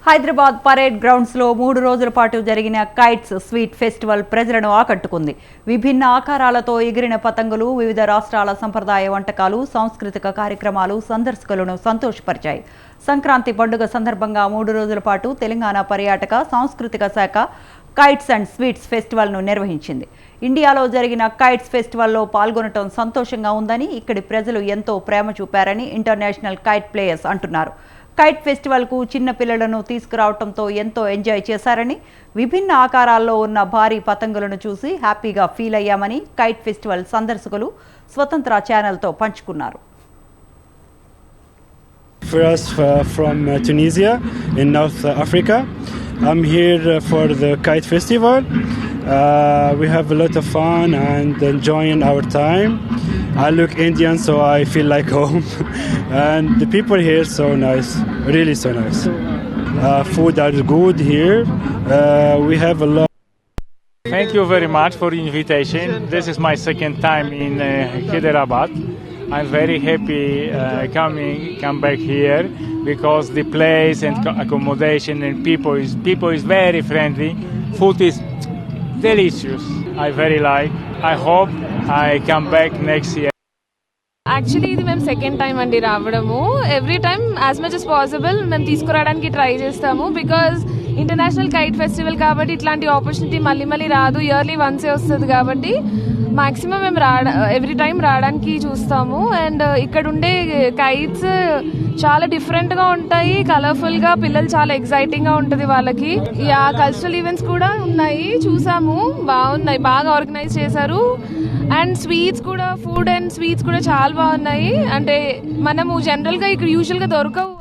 Hyderabad parade grounds లో 3 రోజుల పాటు జరిగిన కైట్స్ స్వీట్ ఫెస్టివల్ ప్రజలను ఆకట్టుకుంది. విభిన్న ఆకారాలతో ఎగిరిన పతంగులు, వివిధ రాష్ట్రాల సంప్రదాయ వంటకాలు, సాంస్కృతిక కార్యక్రమాలు సందర్శకులను సంతోషపరిచాయి. సంక్రాంతి పండుగ సందర్భంగా 3 రోజుల పాటు తెలంగాణ పర్యాటక సాంస్కృతిక శాఖ కైట్స్ అండ్ స్వీట్స్ ఫెస్టివల్ను నిర్వహించింది. ఇండియాలో జరిగిన కైట్స్ ఫెస్టివల్లో పాల్గొనడం సంతోషంగా ఉందని, ఇక్కడి ప్రజలు ఎంతో ప్రేమ చూపారని ఇంటర్నేషనల్ కైట్ ప్లేయర్స్ అంటున్నారు. కైట్ ఫెస్టివల్కు చిన్న పిల్లలను తీసుకురావడంతో ఎంతో ఎంజాయ్ చేశారని, విభిన్న ఆకారాల్లో ఉన్న భారీ పతంగులను చూసి హ్యాపీగా ఫీల్ అయ్యామని కైట్ ఫెస్టివల్ సందర్శకులు స్వతంత్ర ఛానల్తో పంచుకున్నారు. For us from Tunisia in North Africa, I'm here for the Kite Festival. We have a lot of fun and enjoying our time. I look Indian, so I feel like home. And the people here so nice, really so nice. Food are good here. We have a lot. Thank you very much for the invitation. This is my second time in Hyderabad. I'm very happy come back here because the place and accommodation and people is very friendly. Food is delicious. I very like. I hope I come back next year. Actually ఇది మేము second time అండి రావడము. Every time as much as possible మేము తీసుకురావడానికి try చేస్తాము. Because international kite festival కాబట్టి ఇట్లాంటి opportunity మళ్ళీ రాదు, ఇయర్లీ వన్సే వస్తుంది కాబట్టి మాక్సిమం మేము ఎవ్రీ టైం రావడానికి చూస్తాము. అండ్ ఇక్కడ ఉండే కైట్స్ చాలా డిఫరెంట్గా ఉంటాయి, కలర్ఫుల్గా, పిల్లలు చాలా ఎక్సైటింగ్గా ఉంటుంది వాళ్ళకి. కల్చరల్ ఈవెంట్స్ కూడా ఉన్నాయి, చూసాము, బాగున్నాయి, బాగా ఆర్గనైజ్ చేశారు. అండ్ స్వీట్స్ కూడా, ఫుడ్ అండ్ స్వీట్స్ కూడా చాలా బాగున్నాయి. అంటే మనము జనరల్గా ఇక్కడ యూజువల్గా దొరకవు.